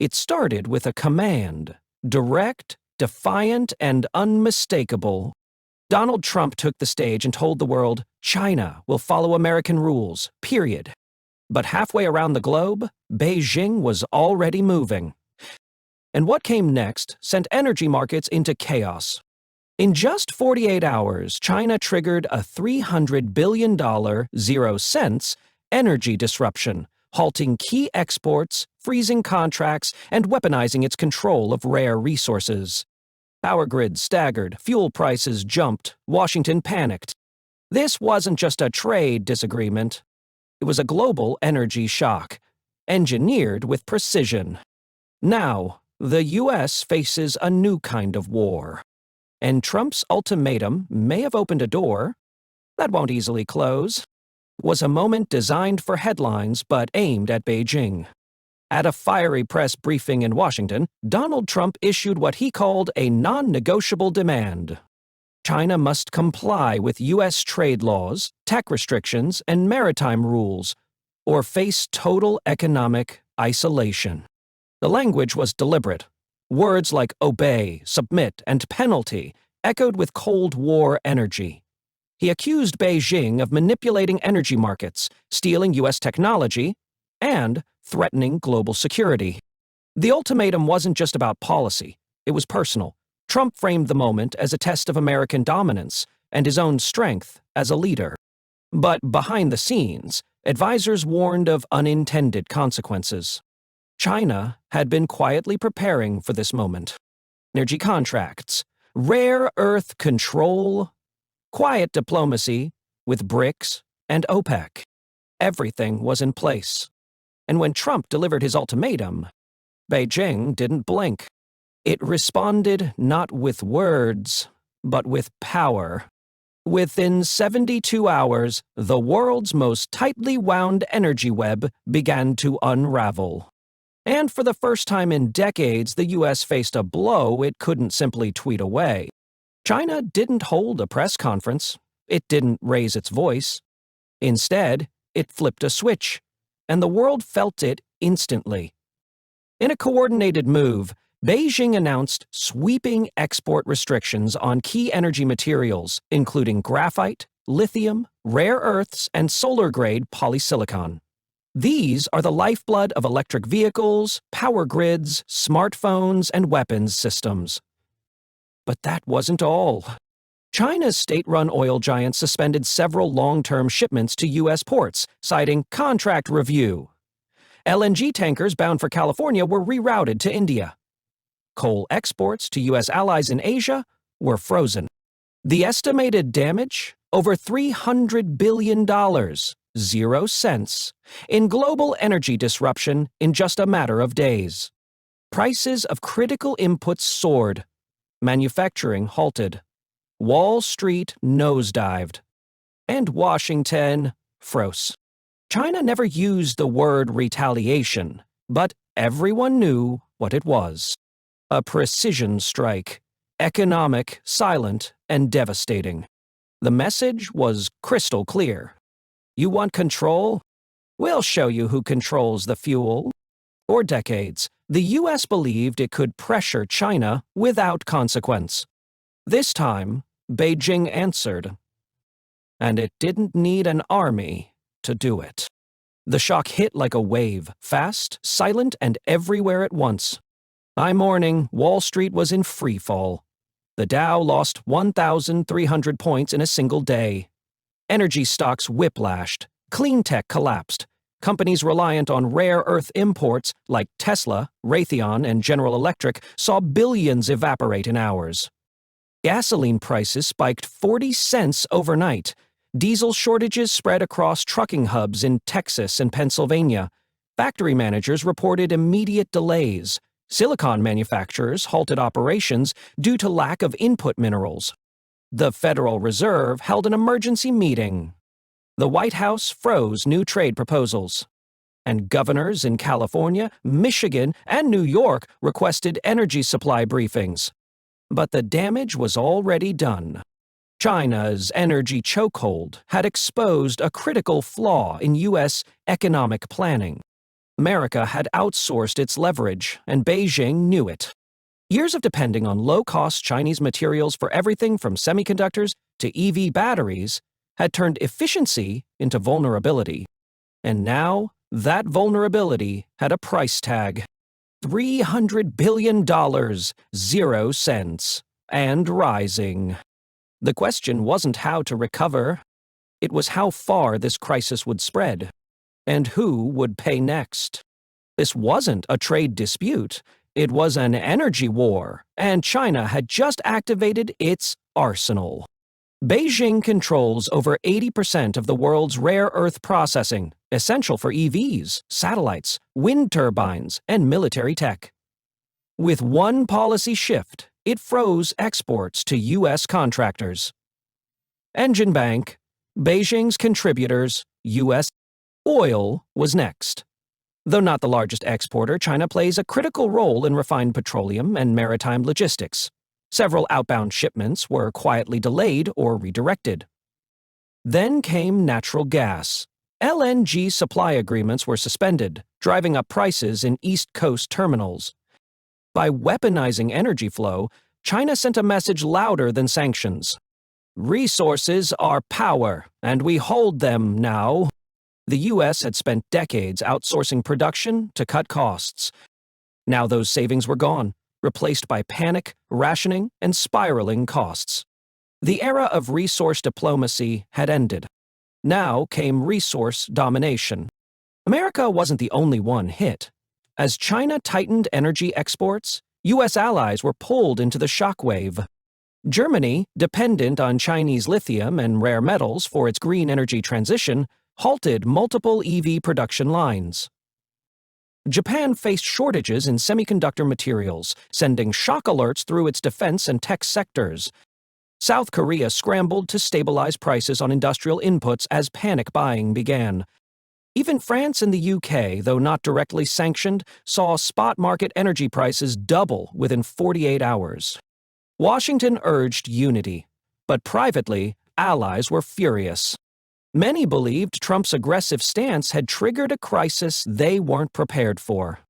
It started with a command, direct, defiant, and unmistakable. Donald Trump took the stage and told the world, China will follow American rules, period. But halfway around the globe, Beijing was already moving. And what came next sent energy markets into chaos. In just 48 hours, China triggered a $300 billion, 0 cents, energy disruption, halting key exports, freezing contracts, and weaponizing its control of rare resources. Power grids staggered, fuel prices jumped, Washington panicked. This wasn't just a trade disagreement. It was a global energy shock, engineered with precision. Now, the U.S. faces a new kind of war. And Trump's ultimatum may have opened a door that won't easily close. It was a moment designed for headlines but aimed at Beijing. At a fiery press briefing in Washington, Donald Trump issued what he called a non-negotiable demand. China must comply with U.S. trade laws, tech restrictions, and maritime rules, or face total economic isolation. The language was deliberate. Words like obey, submit, and penalty echoed with Cold War energy. He accused Beijing of manipulating energy markets, stealing U.S. technology, and threatening global security. The ultimatum wasn't just about policy, it was personal. Trump framed the moment as a test of American dominance and his own strength as a leader. But behind the scenes, advisors warned of unintended consequences. China had been quietly preparing for this moment. Energy contracts, rare earth control, quiet diplomacy with BRICS and OPEC. Everything was in place. And when Trump delivered his ultimatum, Beijing didn't blink. It responded not with words, but with power. Within 72 hours, the world's most tightly wound energy web began to unravel. And for the first time in decades, the U.S. faced a blow it couldn't simply tweet away. China didn't hold a press conference. It didn't raise its voice. Instead, it flipped a switch, and the world felt it instantly. In a coordinated move, Beijing announced sweeping export restrictions on key energy materials, including graphite, lithium, rare earths, and solar-grade polysilicon. These are the lifeblood of electric vehicles, power grids, smartphones, and weapons systems. But that wasn't all. China's state-run oil giant suspended several long-term shipments to U.S. ports, citing contract review. LNG tankers bound for California were rerouted to India. Coal exports to U.S. allies in Asia were frozen. The estimated damage? Over $300 billion, 0 cents, in global energy disruption in just a matter of days. Prices of critical inputs soared. Manufacturing halted. Wall Street nosedived. And Washington froze. China never used the word retaliation, but everyone knew what it was. A precision strike, economic, silent, and devastating. The message was crystal clear. You want control? We'll show you who controls the fuel. For decades, the U.S. believed it could pressure China without consequence. This time, Beijing answered. And it didn't need an army to do it. The shock hit like a wave, fast, silent, and everywhere at once. By morning, Wall Street was in free fall. The Dow lost 1,300 points in a single day. Energy stocks whiplashed. Clean tech collapsed. Companies reliant on rare earth imports like Tesla, Raytheon, and General Electric saw billions evaporate in hours. Gasoline prices spiked 40 cents overnight. Diesel shortages spread across trucking hubs in Texas and Pennsylvania. Factory managers reported immediate delays. Silicon manufacturers halted operations due to lack of input minerals. The Federal Reserve held an emergency meeting. The White House froze new trade proposals. And governors in California, Michigan, and New York requested energy supply briefings. But the damage was already done. China's energy chokehold had exposed a critical flaw in U.S. economic planning. America had outsourced its leverage, and Beijing knew it. Years of depending on low-cost Chinese materials for everything from semiconductors to EV batteries had turned efficiency into vulnerability. And now, that vulnerability had a price tag. $300 billion, 0 cents, and rising. The question wasn't how to recover. It was how far this crisis would spread, and who would pay next. This wasn't a trade dispute. It was an energy war, and China had just activated its arsenal. Beijing controls over 80% of the world's rare earth processing, essential for EVs, satellites, wind turbines, and military tech. With one policy shift, it froze exports to U.S. contractors. Engine Bank, Beijing's contributors, U.S. oil was next. Though not the largest exporter, China plays a critical role in refined petroleum and maritime logistics. Several outbound shipments were quietly delayed or redirected. Then came natural gas. LNG supply agreements were suspended, driving up prices in East Coast terminals. By weaponizing energy flow, China sent a message louder than sanctions. Resources are power, and we hold them now. The U.S. had spent decades outsourcing production to cut costs. Now those savings were gone, replaced by panic, rationing, and spiraling costs. The era of resource diplomacy had ended. Now came resource domination. America wasn't the only one hit. As China tightened energy exports, U.S. allies were pulled into the shockwave. Germany, dependent on Chinese lithium and rare metals for its green energy transition, halted multiple EV production lines. Japan faced shortages in semiconductor materials, sending shock alerts through its defense and tech sectors. South Korea scrambled to stabilize prices on industrial inputs as panic buying began. Even France and the UK, though not directly sanctioned, saw spot market energy prices double within 48 hours. Washington urged unity, but privately, allies were furious. Many believed Trump's aggressive stance had triggered a crisis they weren't prepared for.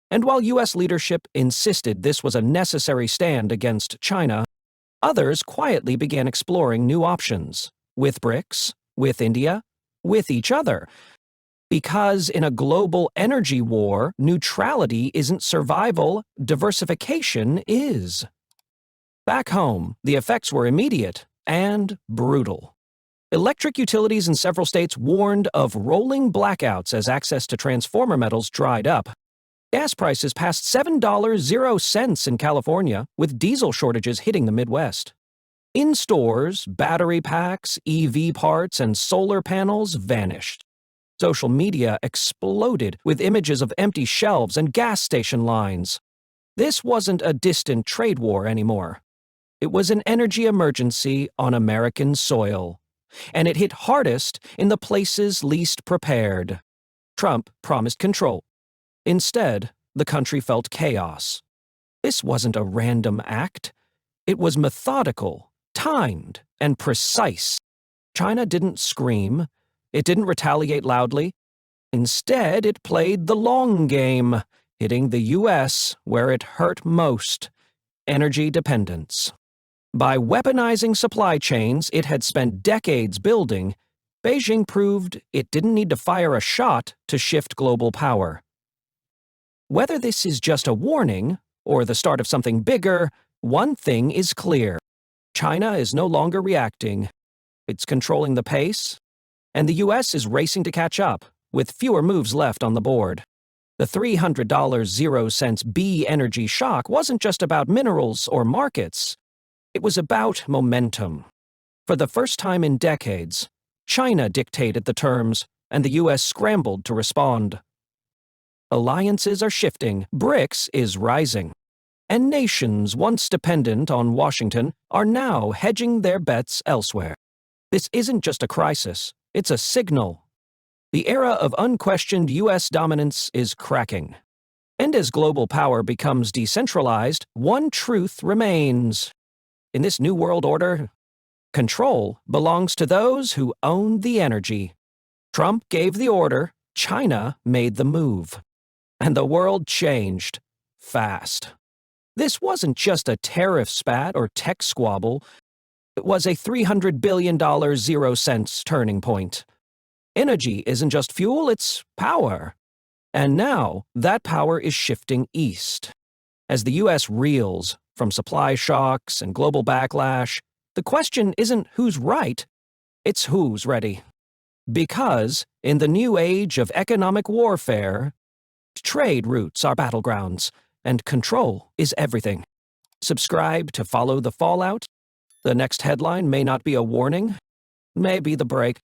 And while U.S. leadership insisted this was a necessary stand against China, others quietly began exploring new options, with BRICS, with India, with each other. Because in a global energy war, neutrality isn't survival, diversification is. Back home, the effects were immediate and brutal. Electric utilities in several states warned of rolling blackouts as access to transformer metals dried up. Gas prices passed $7.00 in California, with diesel shortages hitting the Midwest. In stores, battery packs, EV parts, and solar panels vanished. Social media exploded with images of empty shelves and gas station lines. This wasn't a distant trade war anymore. It was an energy emergency on American soil. And it hit hardest in the places least prepared. Trump promised control. Instead, the country felt chaos. This wasn't a random act. It was methodical, timed, and precise. China didn't scream. It didn't retaliate loudly. Instead, it played the long game, hitting the U.S. where it hurt most: energy dependence. By weaponizing supply chains it had spent decades building, Beijing proved it didn't need to fire a shot to shift global power. Whether this is just a warning or the start of something bigger, one thing is clear. China is no longer reacting. It's controlling the pace, and the U.S. is racing to catch up, with fewer moves left on the board. The $300 0 cents B energy shock wasn't just about minerals or markets. It was about momentum. For the first time in decades, China dictated the terms, and the U.S. scrambled to respond. Alliances are shifting, BRICS is rising, and nations once dependent on Washington are now hedging their bets elsewhere. This isn't just a crisis, it's a signal. The era of unquestioned U.S. dominance is cracking. And as global power becomes decentralized, one truth remains. In this new world order, control belongs to those who own the energy. Trump gave the order, China made the move. And the world changed fast. This wasn't just a tariff spat or tech squabble. It was a $300 billion 0 cents turning point. Energy isn't just fuel, it's power. And now, that power is shifting east. As the U.S. reels from supply shocks and global backlash, the question isn't who's right, it's who's ready. Because, in the new age of economic warfare, trade routes are battlegrounds, and control is everything. Subscribe to follow the fallout. The next headline may not be a warning, may be the break.